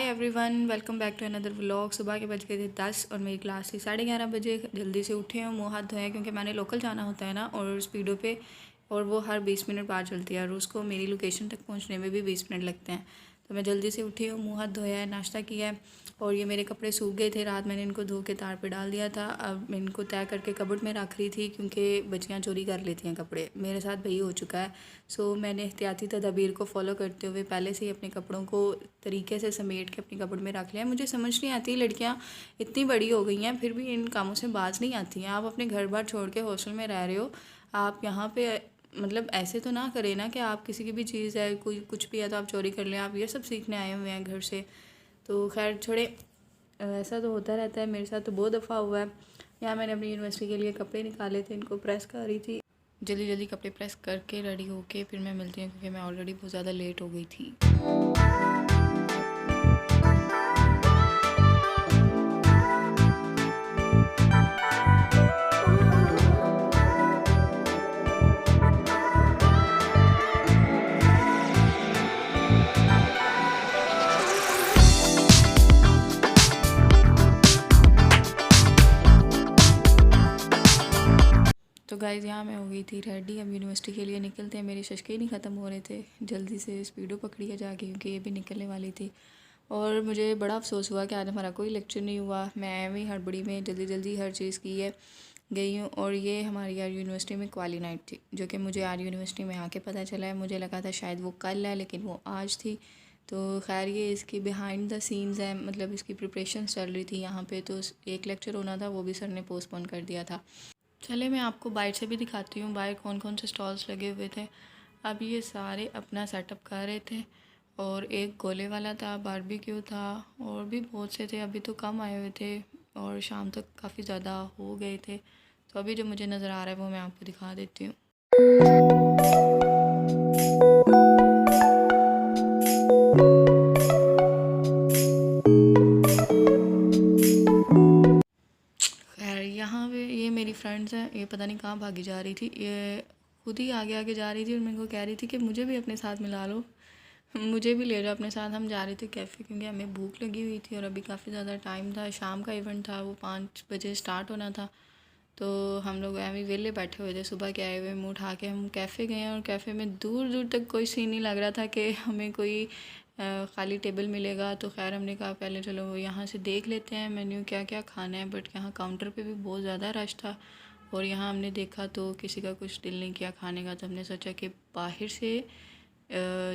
Hi everyone, welcome back to another vlog. सुबह के बज गए थे 10 और मेरी क्लास थी 11:30 बजे। जल्दी से उठे हैं, मुँह हाथ धोए क्योंकि मैंने लोकल जाना होता है ना, और स्पीडो पे, और वो हर 20 मिनट बाद चलती है और उसको मेरी लोकेशन तक पहुंचने में भी 20 मिनट लगते हैं। तो मैं जल्दी से उठी हूँ, मुँह हाथ धोया है, नाश्ता किया है। और ये मेरे कपड़े सूख गए थे, रात मैंने इनको धो के तार पे डाल दिया था। अब मैं इनको तय करके कबर्ड में रख रही थी क्योंकि बच्चियाँ चोरी कर लेती हैं कपड़े। मेरे साथ वही हो चुका है। सो मैंने एहतियाती तदाबीर को फॉलो करते हुए पहले से ही अपने कपड़ों को तरीके से समेट के अपनी कपड़ में रख लिया। मुझे समझ नहीं आती, लड़कियां इतनी बड़ी हो गई हैं फिर भी इन कामों से बाज नहीं आती हैं। आप अपने घर बार छोड़ के हॉस्टल में रह रहे हो, आप यहाँ पे मतलब ऐसे तो ना करें ना कि आप किसी की भी चीज़ है, कोई कुछ भी है तो आप चोरी कर लें। आप ये सब सीखने आए हुए हैं घर से। तो खैर छोड़े, ऐसा तो होता रहता है, मेरे साथ तो बहुत दफ़ा हुआ है। यहाँ मैंने अपनी यूनिवर्सिटी के लिए कपड़े निकाले थे, इनको प्रेस कर रही थी। जल्दी जल्दी कपड़े प्रेस करके रेडी होके फिर मैं मिलती हूँ क्योंकि मैं ऑलरेडी बहुत ज़्यादा लेट हो गई थी। तो गाइज़ यहाँ मैं हो गई थी रेडी, अब यूनिवर्सिटी के लिए निकलते हैं। मेरे शशके नहीं ख़त्म हो रहे थे, जल्दी से स्पीडो पकड़ी है जाके क्योंकि ये भी निकलने वाली थी। और मुझे बड़ा अफसोस हुआ कि आज हमारा कोई लेक्चर नहीं हुआ। मैं भी हड़बड़ी में जल्दी जल्दी हर चीज़ की है गई हूँ। और ये हमारी यार यूनिवर्सिटी में क्वाली नाइट थी, जो कि मुझे आज यूनिवर्सिटी में आके पता चला है। मुझे लगा था शायद वो कल है, लेकिन वो आज थी। तो खैर ये इसकी बिहाइंड द सीन्स है, मतलब इसकी प्रिपरेशन चल रही थी यहाँ पे। तो एक लेक्चर होना था, वो भी सर ने पोस्टपोन कर दिया था। चले मैं आपको बाहर से भी दिखाती हूँ बाहर कौन कौन से स्टॉल्स लगे हुए थे। अब ये सारे अपना सेटअप कर रहे थे, और एक गोले वाला था, बारबेक्यू था, और भी बहुत से थे। अभी तो कम आए हुए थे और शाम तक काफ़ी ज़्यादा हो गए थे। तो अभी जो मुझे नज़र आ रहा है वो मैं आपको दिखा देती हूँ। खैर यहाँ पे ये मेरी फ्रेंड्स हैं, ये पता नहीं कहाँ भागी जा रही थी। ये खुद ही आगे आगे जा रही थी और मेरे को कह रही थी कि मुझे भी अपने साथ मिला लो, मुझे भी ले जाओ अपने साथ। हम जा रहे थे कैफ़े क्योंकि हमें भूख लगी हुई थी और अभी काफ़ी ज़्यादा टाइम था। शाम का इवेंट था, वो 5 बजे स्टार्ट होना था। तो हम लोग ऐਵੇਂ वेले बैठे हुए थे, सुबह के आए हुए, मुँह उठा के हम कैफ़े गए। और कैफ़े में दूर दूर तक कोई सीन नहीं लग रहा था कि हमें कोई खाली टेबल मिलेगा। तो खैर हमने कहा पहले चलो यहाँ से देख लेते हैं मेन्यू क्या क्या खाना है। बट यहाँ काउंटर पे भी बहुत ज़्यादा रश था और यहाँ हमने देखा तो किसी का कुछ दिल नहीं किया खाने का। तो हमने सोचा कि बाहर से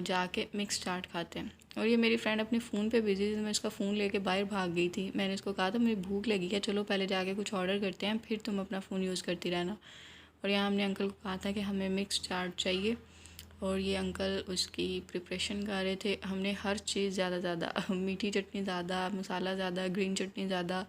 जाके मिक्स चाट खाते हैं। और ये मेरी फ्रेंड अपने फ़ोन पे बिजी थी, मैं इसका फ़ोन लेके बाहर भाग गई थी। मैंने इसको कहा था मुझे भूख लगी है, चलो पहले जाके कुछ ऑर्डर करते हैं, फिर तुम अपना फ़ोन यूज़ करती रहना। और यहाँ हमने अंकल को कहा था कि हमें मिक्स चाट चाहिए, और ये अंकल उसकी प्रिपरेशन कर रहे थे। हमने हर चीज़ ज़्यादा मीठी चटनी ज़्यादा, मसाला ज़्यादा, ग्रीन चटनी ज़्यादा।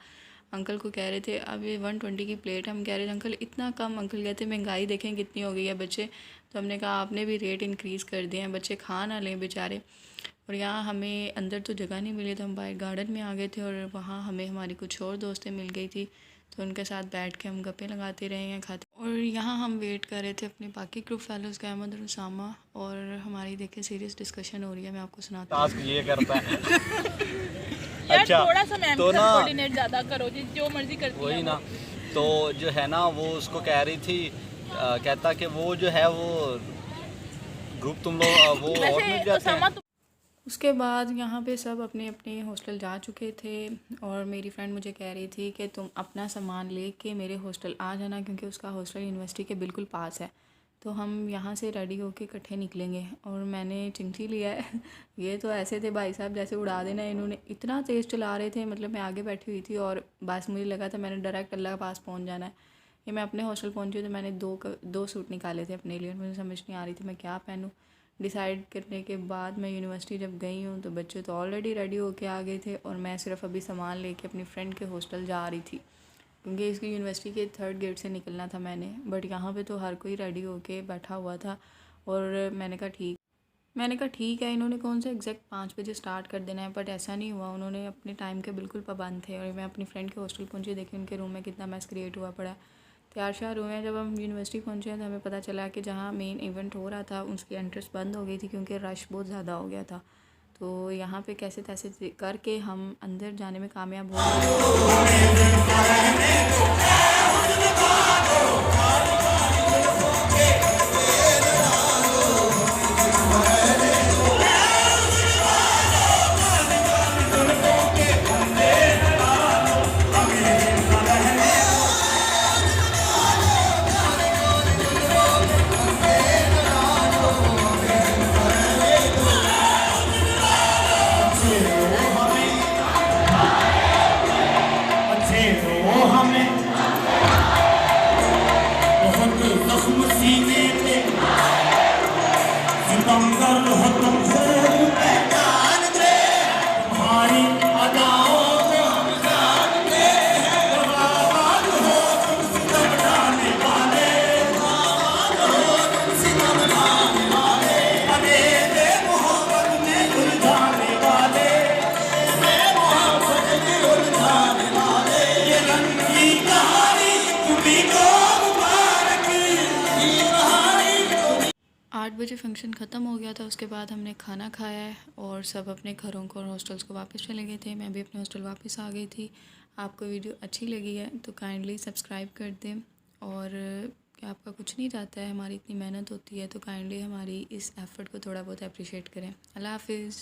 अंकल को कह रहे थे अब ये 120 की प्लेट, हम कह रहे थे अंकल इतना कम। अंकल कहते महंगाई देखें कितनी हो गई है बच्चे। तो हमने कहा आपने भी रेट इंक्रीज़ कर दिए हैं, बच्चे खा ना लें बेचारे। और यहाँ हमें अंदर तो जगह नहीं मिली, तो हम बाहर गार्डन में आ गए थे और वहाँ हमें हमारी कुछ और दोस्तें मिल गई थी। तो उनके साथ बैठ के हम गप्पे लगाते रहे हैं, खाते। और यहाँ हम वेट कर रहे थे अपने बाकी ग्रुप फेलोज़ का, अहमद और उसामा। और हमारी देखे सीरियस डिस्कशन हो रही है, मैं आपको सुनाती हूँ। टास्क ये करता है। यार अच्छा थोड़ा सा मैम तो के ना साथ कोऑर्डिनेट ज़्यादा करो जी, जो मर्जी करती वही है ना, तो जो है ना वो उसको कह रही थी, कहता कि वो जो है वो ग्रुप तुम लोग वो और मिल जाते हैं। उसके बाद यहाँ पे सब अपने अपने हॉस्टल जा चुके थे और मेरी फ्रेंड मुझे कह रही थी कि तुम अपना सामान लेके मेरे हॉस्टल आ जाना क्योंकि उसका हॉस्टल यूनिवर्सिटी के बिल्कुल पास है। तो हम यहाँ से रेडी होके इकट्ठे निकलेंगे। और मैंने चिंची लिया है ये तो ऐसे थे भाई साहब जैसे उड़ा देना। इन्होंने इतना तेज़ चला रहे थे, मतलब मैं आगे बैठी हुई थी और बस मुझे लगा था मैंने डायरेक्ट अल्लाह के पास पहुँच जाना है। ये मैं अपने हॉस्टल पहुँची तो मैंने दो सूट निकाले थे अपने लिए और मुझे समझ नहीं आ रही थी मैं क्या पहनूँ। डिसाइड करने के बाद मैं यूनिवर्सिटी जब गई हूँ तो बच्चे तो ऑलरेडी रेडी होके आ गए थे और मैं सिर्फ अभी सामान लेके अपनी फ्रेंड के हॉस्टल जा रही थी क्योंकि इसकी यूनिवर्सिटी के 3rd गेट से निकलना था मैंने। बट यहाँ पे तो हर कोई रेडी होके बैठा हुआ था और मैंने कहा ठीक है, इन्होंने कौन सा एग्जैक्ट 5 बजे स्टार्ट कर देना है। बट ऐसा नहीं हुआ, उन्होंने अपने टाइम के बिल्कुल पाबंद थे। और मैं अपनी फ्रेंड के हॉस्टल पहुँची, देखी उनके रूम में कितना मैस क्रिएट हुआ पड़ा है। तैयार श्यार हुए हैं। जब हम यूनिवर्सिटी पहुँचे तो हमें पता चला कि जहाँ मेन इवेंट हो रहा था उसकी एंट्रेंस बंद हो गई थी क्योंकि रश बहुत ज़्यादा हो गया था। तो यहाँ पे कैसे तैसे करके हम अंदर जाने में कामयाब हो गए। आठ बजे फंक्शन ख़त्म हो गया था। उसके बाद हमने खाना खाया है और सब अपने घरों को और हॉस्टल्स को वापस चले गए थे। मैं भी अपने हॉस्टल वापस आ गई थी। आपको वीडियो अच्छी लगी है तो काइंडली सब्सक्राइब कर दें, और आपका कुछ नहीं जाता है, हमारी इतनी मेहनत होती है, तो काइंडली हमारी इस एफ़र्ट को थोड़ा बहुत अप्रिशिएट करें। अल्लाह हाफ़िज़।